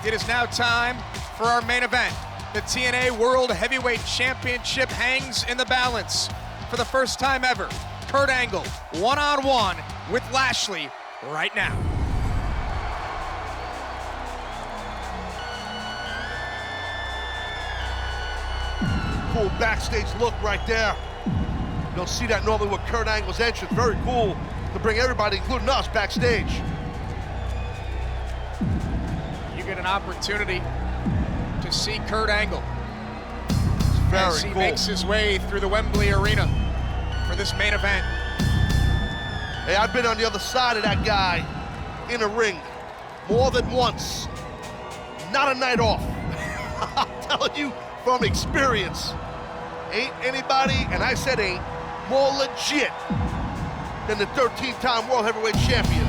It is now time for our main event. The TNA World Heavyweight Championship hangs in the balance. For the first time ever, Kurt Angle one-on-one with Lashley right now. Cool backstage look right there. You don't see that normally with Kurt Angle's entrance. Very cool to bring everybody, including us, backstage. You get an opportunity to see Kurt Angle Very as he cool. makes his way through the Wembley Arena for this main event. Hey, I've been on the other side of that guy in a ring more than once. Not a night off. I'm telling you from experience. Ain't anybody, and I said ain't, more legit than the 13-time World Heavyweight Champion,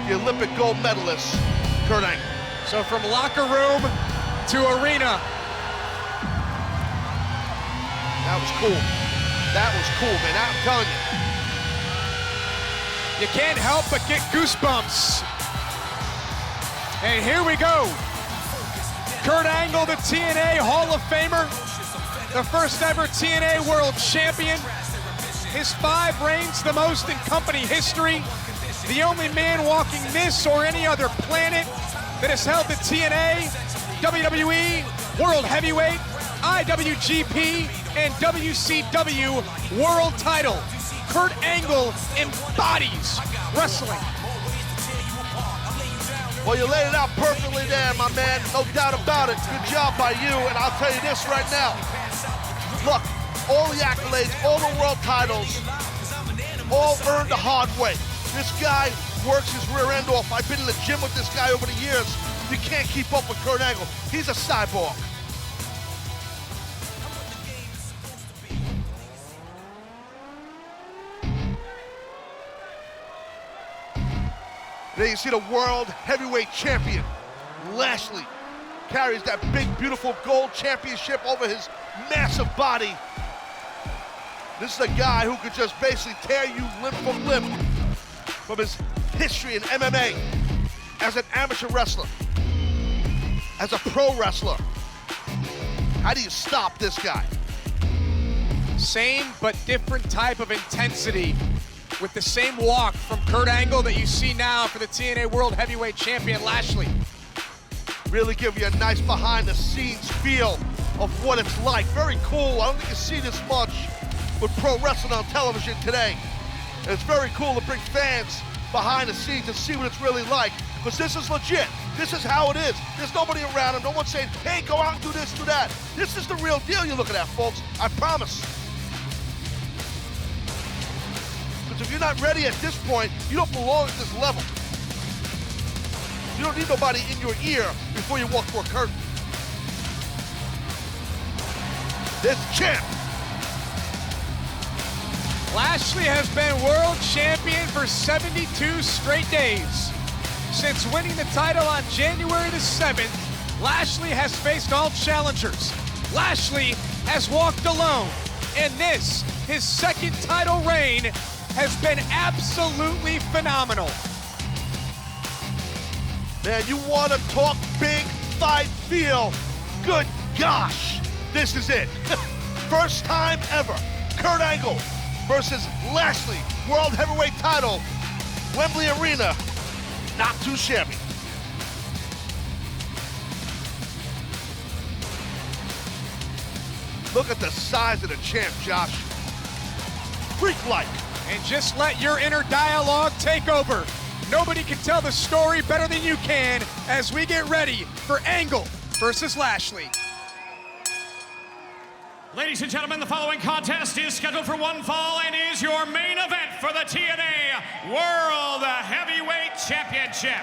the Olympic gold medalist, Kurt Angle. So from locker room to arena. That was cool. That was cool, man. I'm telling you. You can't help but get goosebumps. And here we go. Kurt Angle, the TNA Hall of Famer, the first ever TNA World Champion. His 5 reigns, the most in company history. The only man walking this or any other planet that has held the TNA, WWE, World Heavyweight, IWGP, and WCW World title. Kurt Angle embodies wrestling. Well, you laid it out perfectly there, my man. No doubt about it. Good job by you, and I'll tell you this right now. Look, all the accolades, all the world titles, all earned the hard way. This guy works his rear end off. I've been in the gym with this guy over the years. You can't keep up with Kurt Angle. He's a cyborg. There you see the World Heavyweight Champion, Lashley, carries that big, beautiful gold championship over his massive body. This is a guy who could just basically tear you limb from limb from his history in MMA, as an amateur wrestler, as a pro wrestler. How do you stop this guy? Same but different type of intensity with the same walk from Kurt Angle that you see now for the TNA World Heavyweight Champion Lashley. Really give you a nice behind-the-scenes feel of what it's like. Very cool. I don't think you see this much with pro wrestling on television today. And it's very cool to bring fans behind the scenes and see what it's really like, because this is legit. This is how it is. There's nobody around him. No one's saying, hey, go out and do this, do that. This is the real deal you're looking at, folks. I promise. Because if you're not ready at this point, you don't belong at this level. You don't need nobody in your ear before you walk through a curtain. This champ. Lashley has been world champion for 72 straight days. Since winning the title on January the 7th, Lashley has faced all challengers. Lashley has walked alone. And this, his second title reign, has been absolutely phenomenal. Man, you want to talk big, fight, feel. Good gosh, this is it. First time ever, Kurt Angle versus Lashley, World Heavyweight title, Wembley Arena. Not too shabby. Look at the size of the champ, Josh. Freak-like. And just let your inner dialogue take over. Nobody can tell the story better than you can as we get ready for Angle versus Lashley. Ladies and gentlemen, the following contest is scheduled for one fall and is your main event for the TNA World Heavyweight Championship.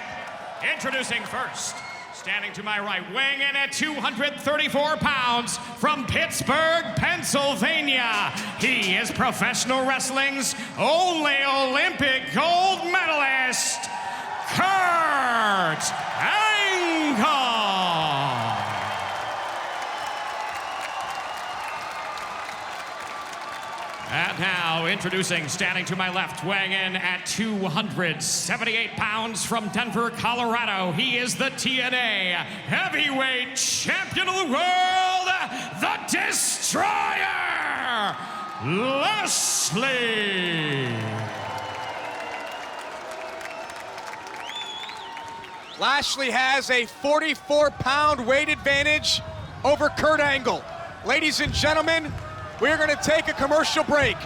Introducing first, standing to my right, weighing in at 234 pounds from Pittsburgh, Pennsylvania. He is professional wrestling's only Olympic gold medalist, Kurt Angle. And now, introducing, standing to my left, weighing in at 278 pounds from Denver, Colorado, he is the TNA Heavyweight heavyweight champion of the world, the Destroyer, Lashley. Lashley has a 44-pound weight advantage over Kurt Angle. Ladies and gentlemen, we're going to take a commercial break.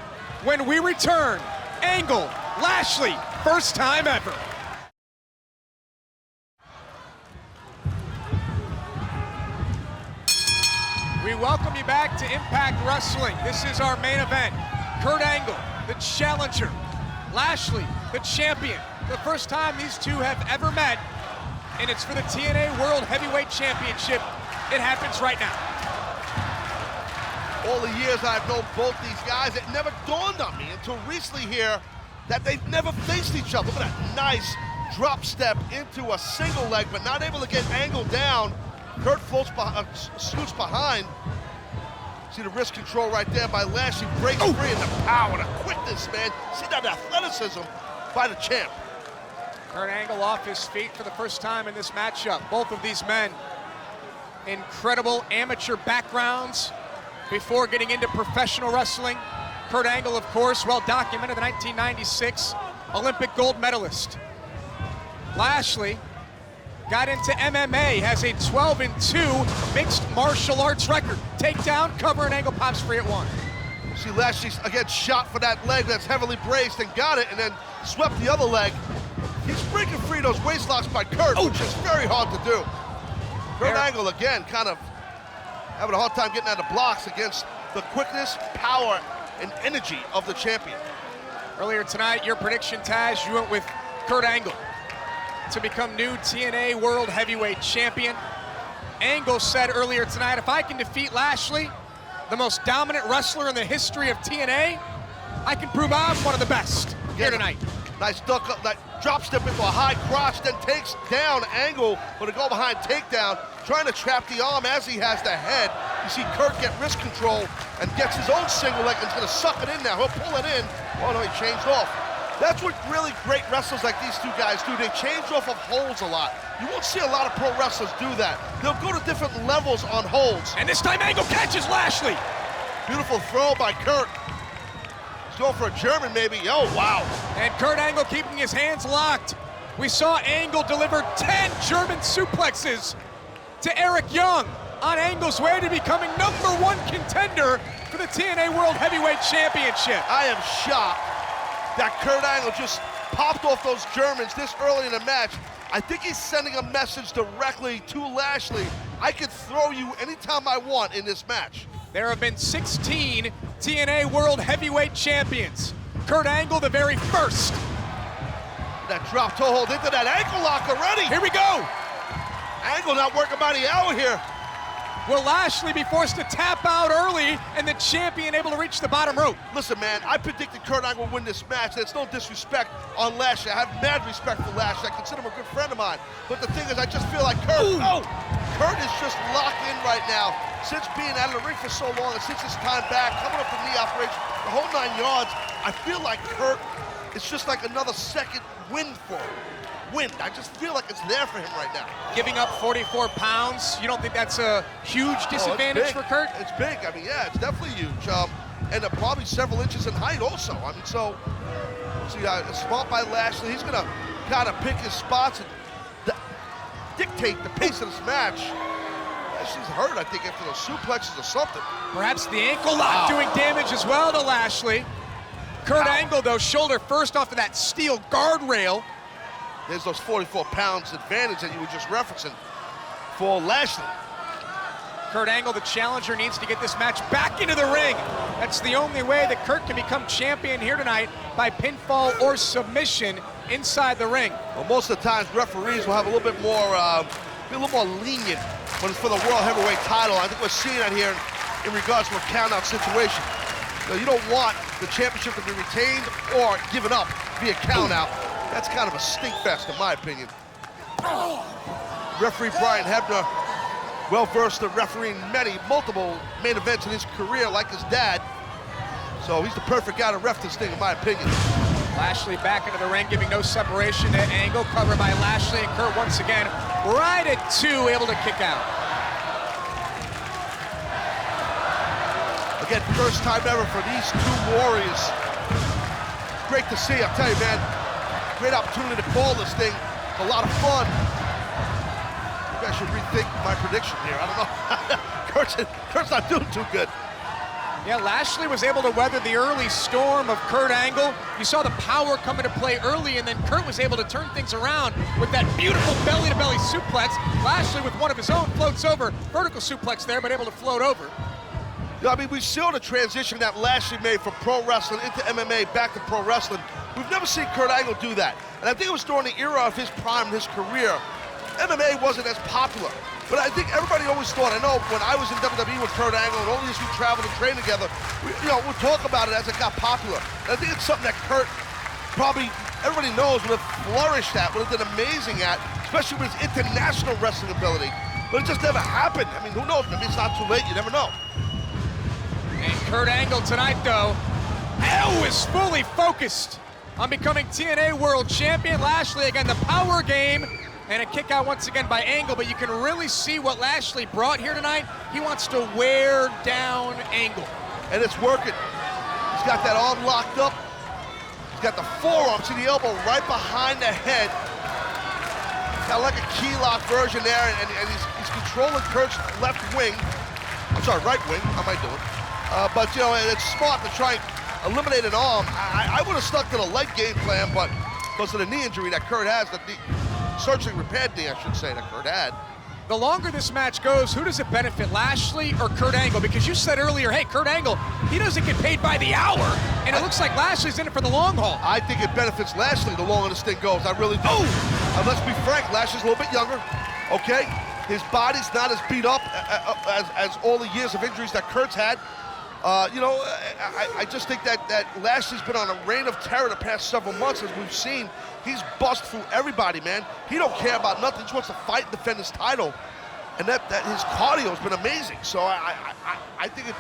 When we return, Angle, Lashley, first time ever. We welcome you back to Impact Wrestling. This is our main event. Kurt Angle, the challenger. Lashley, the champion. The first time these two have ever met, and it's for the TNA World Heavyweight Championship. It happens right now. All the years I've known both these guys, it never dawned on me until recently here that they've never faced each other. Look at that nice drop step into a single leg, but not able to get Angle down. Kurt scoots behind. See the wrist control right there by Lashley, breaks free, and the power, the quickness, man. See that athleticism by the champ. Kurt Angle off his feet for the first time in this matchup. Both of these men, incredible amateur backgrounds before getting into professional wrestling. Kurt Angle, of course, well documented, the 1996 Olympic gold medalist. Lashley got into MMA, has a 12-2 mixed martial arts record. Takedown, cover, and Angle pops free at one. See Lashley again shot for that leg that's heavily braced and got it, and then swept the other leg. He's breaking free those waist locks by Kurt, which is very hard to do. Kurt Angle, again, kind of having a hard time getting out of blocks against the quickness, power, and energy of the champion. Earlier tonight, your prediction, Taz, you went with Kurt Angle to become new TNA World Heavyweight Champion. Angle said earlier tonight, if I can defeat Lashley, the most dominant wrestler in the history of TNA, I can prove I'm one of the best here tonight. Nice duck up, that drop step into a high crotch, then takes down Angle with a go behind takedown, trying to trap the arm as he has the head. You see Kurt get wrist control and gets his own single leg and is gonna suck it in now. He'll pull it in. Oh no, he changed off. That's what really great wrestlers like these two guys do. They change off of holds a lot. You won't see a lot of pro wrestlers do that. They'll go to different levels on holds. And this time Angle catches Lashley. Beautiful throw by Kurt. He's going for a German maybe. Oh, wow. And Kurt Angle keeping his hands locked. We saw Angle deliver 10 German suplexes to Eric Young on Angle's way to becoming #1 contender for the TNA World Heavyweight Championship. I am shocked that Kurt Angle just popped off those Germans this early in the match. I think he's sending a message directly to Lashley. I can throw you anytime I want in this match. There have been 16 TNA World Heavyweight Champions. Kurt Angle, the very first. That drop toe hold into that ankle lock already. Here we go. Angle not working by the hour here. Will Lashley be forced to tap out early and the champion able to reach the bottom rope? Listen, man, I predicted Kurt Angle would win this match. It's no disrespect on Lashley. I have mad respect for Lashley. I consider him a good friend of mine. But the thing is, I just feel like Kurt is just locked in right now. Since being out of the ring for so long and since his time back, coming up the knee operation, the whole 9 yards, I feel like Kurt is just like another second win for him. I just feel like it's there for him right now. Giving up 44 pounds, you don't think that's a huge disadvantage for Kurt? It's big. I mean, yeah, it's definitely huge. And probably several inches in height also. I mean, so, see, a spot by Lashley. He's going to kind of pick his spots and dictate the pace of this match. Lashley's hurt, I think, after those suplexes or something. Perhaps the ankle lock doing damage as well to Lashley. Kurt Angle, though, shoulder first off of that steel guardrail. There's those 44 pounds advantage that you were just referencing for Lashley. Kurt Angle, the challenger, needs to get this match back into the ring. That's the only way that Kurt can become champion here tonight, by pinfall or submission inside the ring. Well, most of the times referees will have a little bit more, be a little more lenient when it's for the World Heavyweight title. I think we're seeing that here in regards to a count-out situation. You don't want the championship to be retained or given up via count-out. That's kind of a stink fest, in my opinion. Referee Brian Hebner, well-versed in refereeing multiple main events in his career, like his dad. So he's the perfect guy to ref this thing, in my opinion. Lashley back into the ring, giving no separation to Angle, covered by Lashley, and Kurt once again right at 2, able to kick out. Again, first time ever for these two warriors. Great to see, I'll tell you, man. Great opportunity to call this thing. It's a lot of fun. Maybe I should rethink my prediction here. I don't know. Kurt's not doing too good. Yeah, Lashley was able to weather the early storm of Kurt Angle. You saw the power come into play early, and then Kurt was able to turn things around with that beautiful belly-to-belly suplex. Lashley, with one of his own, floats over. Vertical suplex there, but able to float over. You know, I mean, we saw the transition that Lashley made from pro wrestling into MMA back to pro wrestling. We've never seen Kurt Angle do that. And I think it was during the era of his prime, his career. MMA wasn't as popular. But I think everybody always thought, I know when I was in WWE with Kurt Angle and all these we traveled and trained together, we'll talk about it as it got popular. And I think it's something that Kurt probably, everybody knows, would have flourished at, would have been amazing at, especially with his international wrestling ability. But it just never happened. I mean, who knows? Maybe it's not too late, you never know. And Kurt Angle tonight, though, is fully focused on becoming TNA World Champion. Lashley, again, the power game. And a kick out once again by Angle, but you can really see what Lashley brought here tonight. He wants to wear down Angle. And it's working. He's got that arm locked up. He's got the forearm, see the elbow right behind the head. Kind of like a key lock version there, and he's controlling Kurt's left wing. I'm sorry, right wing, how am I doing? But, you know, it's smart to try and eliminate an arm. I would have stuck to the leg game plan, but because of the knee injury that Kurt has, surgically repaired knee, I should say, that Kurt had. The longer this match goes, who does it benefit, Lashley or Kurt Angle? Because you said earlier, hey, Kurt Angle, he doesn't get paid by the hour, and it looks like Lashley's in it for the long haul. I think it benefits Lashley the longer this thing goes. I really do. And let's be frank, Lashley's a little bit younger, okay? His body's not as beat up as all the years of injuries that Kurt's had. You know, I just think that Lashley's been on a reign of terror the past several months, as we've seen. He's bust through everybody, man. He don't care about nothing. He just wants to fight and defend his title. And that his cardio's been amazing. So I think it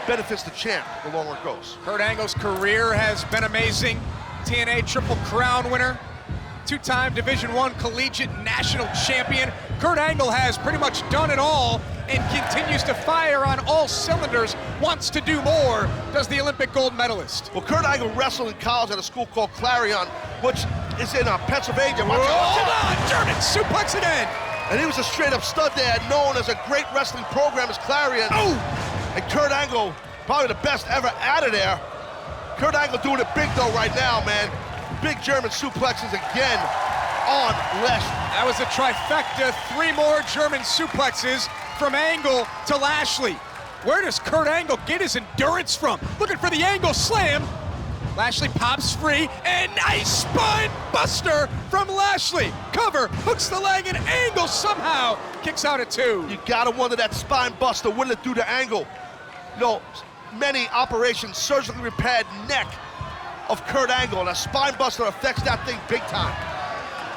benefits the champ the longer it goes. Kurt Angle's career has been amazing. TNA Triple Crown winner, two-time Division I Collegiate National Champion. Kurt Angle has pretty much done it all and continues to fire on all cylinders, wants to do more, does the Olympic gold medalist. Well, Kurt Angle wrestled in college at a school called Clarion, which is in Pennsylvania. Hold on, German suplex again. And he was a straight-up stud there, known as a great wrestling program as Clarion. And Kurt Angle, probably the best ever out of there. Kurt Angle doing it big, though, right now, man. Big German suplexes again on Lashley. That was a trifecta, 3 more German suplexes from Angle to Lashley. Where does Kurt Angle get his endurance from? Looking for the Angle slam. Lashley pops free, and nice spine buster from Lashley. Cover, hooks the leg, and Angle somehow kicks out at 2. You gotta wonder that spine buster, what did it do to Angle? You know, many operations, surgically repaired neck of Kurt Angle, and a spine buster affects that thing big time.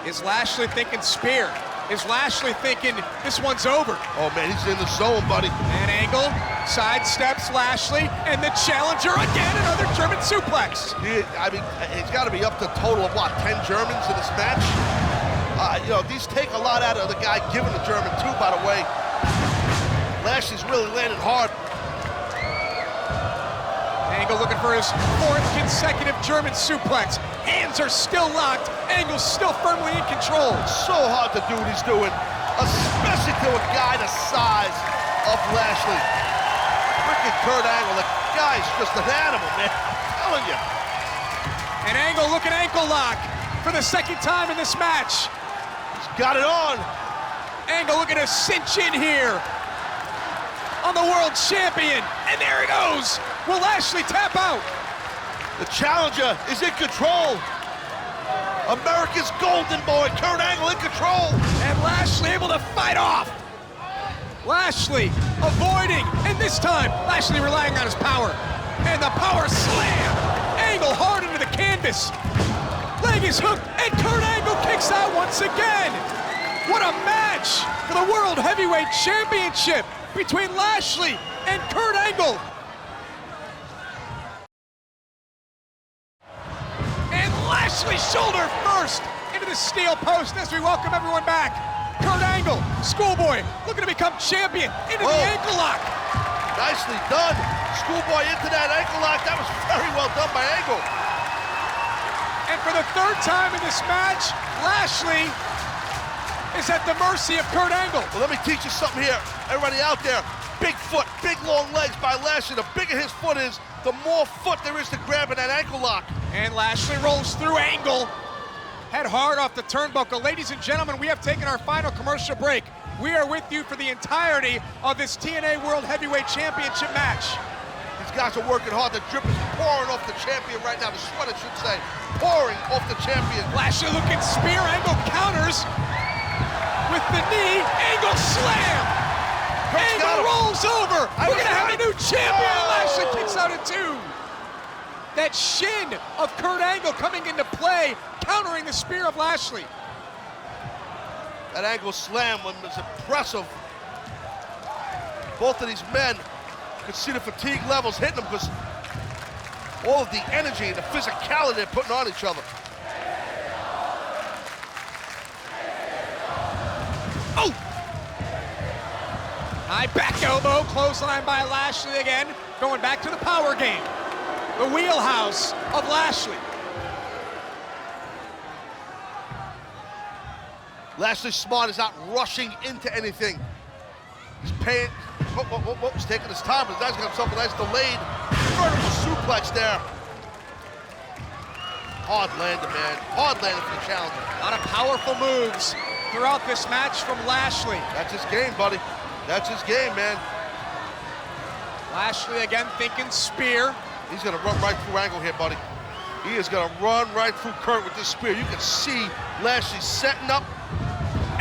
Is Lashley thinking spear? Is Lashley thinking this one's over? Oh man, he's in the zone, buddy. And Angle sidesteps Lashley, and the challenger again, another German suplex. I mean, he's got to be up to a total of what, 10 Germans in this match? You know, these take a lot out of the guy giving the German too, by the way. Lashley's really landing hard. Angle looking for his 4th consecutive German suplex. Hands are still locked. Angle's still firmly in control. So hard to do what he's doing, especially to a guy the size of Lashley. Freaking Kurt Angle, the guy's just an animal, man. I'm telling you. And Angle looking ankle lock for the 2nd time in this match. He's got it on. Angle looking to cinch in here on the world champion. And there he goes. Will Lashley tap out? The challenger is in control. America's golden boy, Kurt Angle in control. And Lashley able to fight off. Lashley avoiding, and this time, Lashley relying on his power. And the power slam. Angle hard into the canvas. Leg is hooked, and Kurt Angle kicks out once again. What a match for the World Heavyweight Championship between Lashley and Kurt Angle. Lashley shoulder first into the steel post as we welcome everyone back. Kurt Angle Angle, Schoolboy, looking to become champion, into the ankle lock. Nicely done. Schoolboy into that ankle lock. That was very well done by Angle. And for the third time in this match, Lashley is at the mercy of Kurt Angle. Well, let me teach you something here. Everybody out there, big foot, big long legs by Lashley. The bigger his foot is, the more foot there is to grab in that ankle lock. And Lashley rolls through Angle. Head hard off the turnbuckle. Ladies and gentlemen, we have taken our final commercial break. We are with you for the entirety of this TNA World Heavyweight Championship match. These guys are working hard. The drip is pouring off the champion right now. The sweat, I should say, pouring off the champion. Lashley looking spear, Angle counters with the knee, Angle slam. Angle rolls over. We're gonna have a new champion. Lashley kicks out at 2. That shin of Kurt Angle coming into play, countering the spear of Lashley. That Angle slam was impressive. Both of these men could see the fatigue levels hitting them because all of the energy and the physicality they're putting on each other. Oh! High back elbow, clothesline by Lashley again, going back to the power game. The wheelhouse of Lashley. Lashley's smart, is not rushing into anything. He's paying, he's taking his time, but that's got himself a nice delayed vertical suplex there. Hard landed, man. Hard landed for the challenger. A lot of powerful moves throughout this match from Lashley. That's his game, buddy. That's his game, man. Lashley again thinking spear. He's gonna run right through Angle here, buddy. He is gonna run right through Kurt with this spear. You can see Lashley setting up.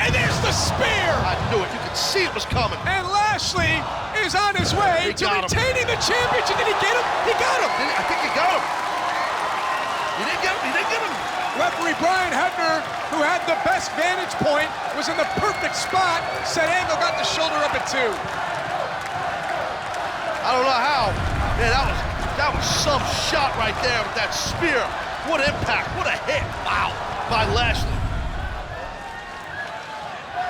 And there's the spear! I knew it, you could see it was coming. And Lashley is on his way to retaining the championship. Did he get him? He got him! I think he got him. He didn't get him, he didn't get him. Referee Brian Hebner, who had the best vantage point, was in the perfect spot, said Angle got the shoulder up at 2. I don't know how. Man, that was some shot right there with that spear. What impact, what a hit. Wow, by Lashley.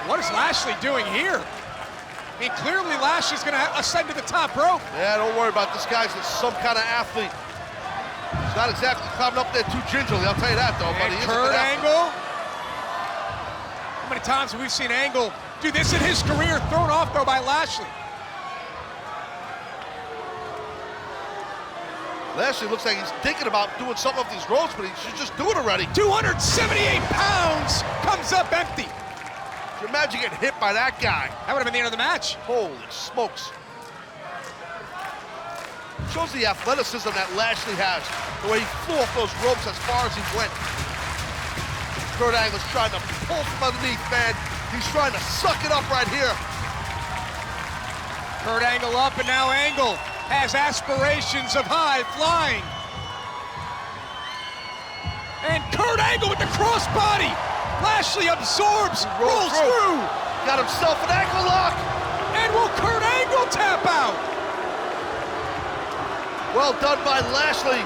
What is Lashley doing here? I mean, clearly Lashley's gonna ascend to the top rope. Yeah, don't worry about this guy's some kind of athlete. He's not exactly climbing up there too gingerly, I'll tell you that though, buddy. Kurt Angle. How many times have we seen Angle do this in his career, thrown off though by Lashley? Lashley looks like he's thinking about doing something up these ropes, but he should just do it already. 278 pounds comes up empty. Can you imagine getting hit by that guy? That would have been the end of the match. Holy smokes. Shows the athleticism that Lashley has, the way he flew off those ropes as far as he went. Kurt Angle's trying to pull from underneath, man. He's trying to suck it up right here. Kurt Angle up, and now Angle has aspirations of high flying. And Kurt Angle with the crossbody. Lashley absorbs, rolls through. Got himself an ankle lock. And will Kurt Angle tap out? Well done by Lashley.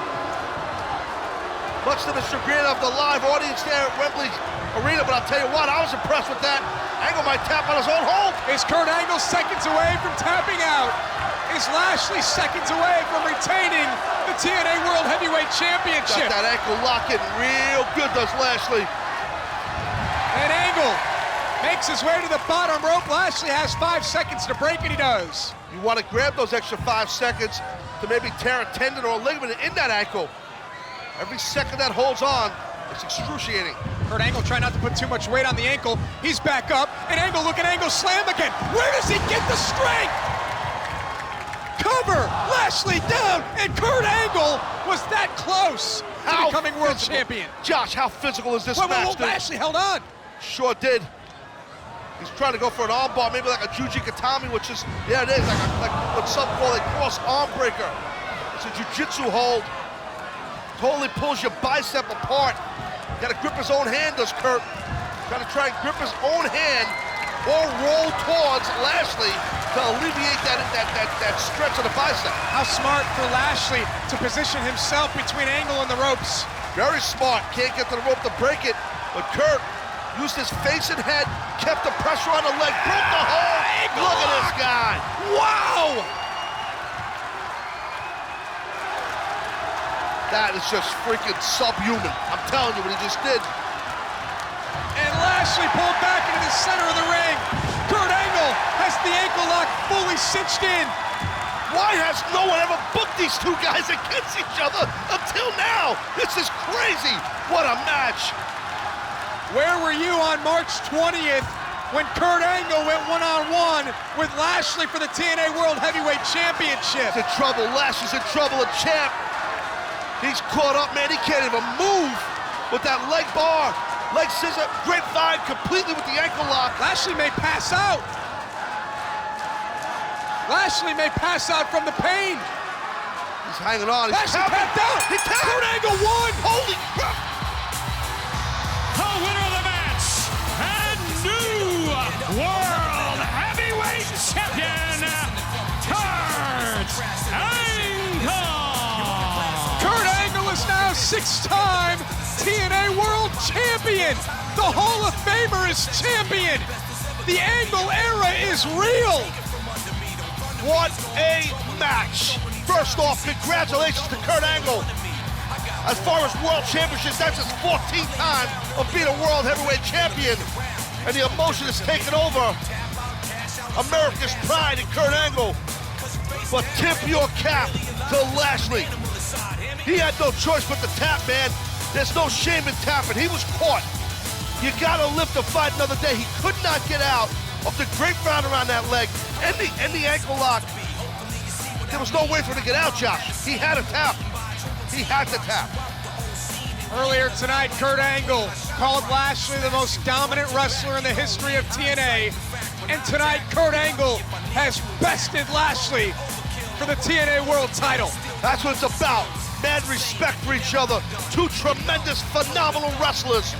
Much to the chagrin of the live audience there at Wembley Arena, but I'll tell you what, I was impressed with that. Angle might tap on his own hold. Is Kurt Angle seconds away from tapping out? Is Lashley seconds away from retaining the TNA World Heavyweight Championship? Got that ankle lock in real good, does Lashley. And Angle makes his way to the bottom rope. Lashley has 5 seconds to break, and he does. You want to grab those extra 5 seconds to maybe tear a tendon or a ligament in that ankle. Every second that holds on, it's excruciating. Kurt Angle trying not to put too much weight on the ankle. He's back up, and Angle look at Angle slam again. Where does he get the strength? Cover, Lashley down, and Kurt Angle was that close to becoming world champion. Josh, how physical is this match? Lashley held on. Sure did. He's trying to go for an arm bar, maybe like a Juji Katami, which is, yeah, it is, like what some call a cross arm breaker. It's a jiu-jitsu hold. Totally pulls your bicep apart. Got to grip his own hand, does Kurt. Got to try and grip his own hand or roll towards Lashley to alleviate that stretch of the bicep. How smart for Lashley to position himself between Angle and the ropes. Very smart. Can't get to the rope to break it, but Kurt used his face and head, kept the pressure on the leg, broke the hold. Look at this guy. Wow! That is just freaking subhuman. I'm telling you what he just did. And Lashley pulled back into the center of the ring. Kurt Angle has the ankle lock fully cinched in. Why has no one ever booked these two guys against each other until now? This is crazy. What a match. Where were you on March 20th when Kurt Angle went one-on-one with Lashley for the TNA World Heavyweight Championship? He's in trouble. Lashley's in trouble. A champ. He's caught up, man. He can't even move with that leg bar. Leg scissor, grapevine completely with the ankle lock. Lashley may pass out. Lashley may pass out from the pain. He's hanging on. He's Lashley tapped out. He tapped. Kurt Angle won. Holy crap. The winner of the match and new World Heavyweight Champion, Kurt Angle. Kurt Angle is now 6-time TNA World Champion. The Hall of Famer is champion. The Angle era is real. What a match. First off, congratulations to Kurt Angle. As far as world championships, that's his 14th time of being a world heavyweight champion. And the emotion is taking over America's pride in Kurt Angle. But tip your cap to Lashley. He had no choice but to tap, man. There's no shame in tapping. He was caught. You gotta live to fight another day. He could not get out of the grapevine around that leg and the ankle lock. There was no way for him to get out, Josh. He had to tap. He had to tap. Earlier tonight, Kurt Angle called Lashley the most dominant wrestler in the history of TNA. And tonight, Kurt Angle has bested Lashley for the TNA World title. That's what it's about. Mad respect for each other. Two tremendous, phenomenal wrestlers.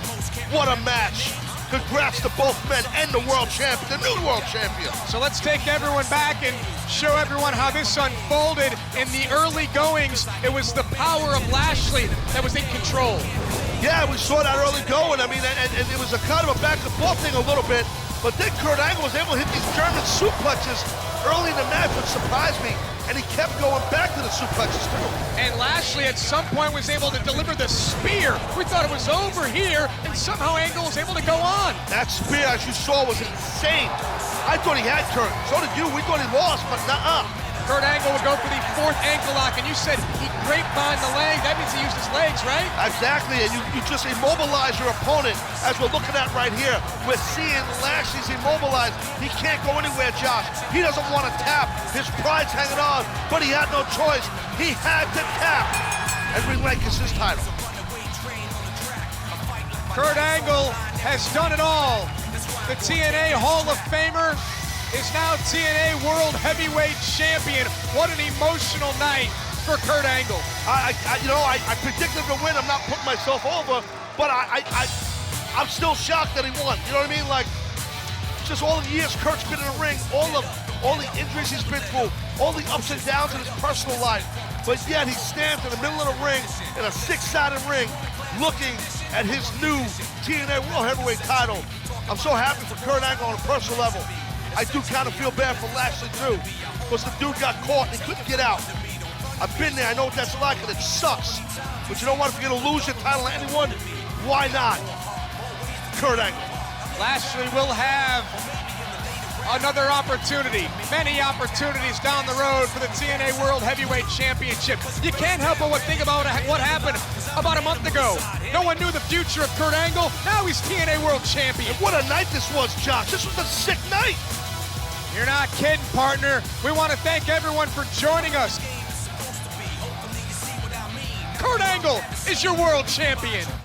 What a match. Congrats to both men and the world champion, the new world champion. So let's take everyone back and show everyone how this unfolded. In the early goings, it was the power of Lashley that was in control. Yeah, we saw that early going. I mean, and it was a kind of a back and forth thing a little bit. But then Kurt Angle was able to hit these German suplexes early in the match, which surprised me. And he kept going back to the suplexes too. And Lashley at some point was able to deliver the spear. We thought it was over here, and somehow Angle was able to go on. That spear, as you saw, was insane. I thought he had Kurt. So did you. We thought he lost, but nuh-uh. Kurt Angle would go for the 4th ankle lock, and you said he grapevine the leg. That means he used his legs, right? Exactly, and you just immobilize your opponent, as we're looking at right here. We're seeing Lashley's immobilized. He can't go anywhere, Josh. He doesn't want to tap. His pride's hanging on, but he had no choice. He had to tap and relinquish his title. Kurt Angle has done it all. The TNA Hall of Famer is now TNA World Heavyweight Champion. What an emotional night for Kurt Angle. I predicted him to win. I'm not putting myself over, but I'm still shocked that he won. You know what I mean? Like, just all the years Kurt's been in the ring, all the injuries he's been through, all the ups and downs in his personal life, but yet he stands in the middle of the ring in a 6-sided ring, looking at his new TNA World Heavyweight title. I'm so happy for Kurt Angle on a personal level. I do kind of feel bad for Lashley too, because the dude got caught and he couldn't get out. I've been there, I know what that's like, and it sucks. But you know what, if you're gonna lose your title to anyone, why not Kurt Angle? Lashley will have another opportunity, many opportunities down the road for the TNA World Heavyweight Championship. You can't help but think about what happened about a month ago. No one knew the future of Kurt Angle. Now he's TNA World Champion. And what a night this was, Josh. This was a sick night. You're not kidding, partner. We want to thank everyone for joining us. Kurt Angle is your world champion.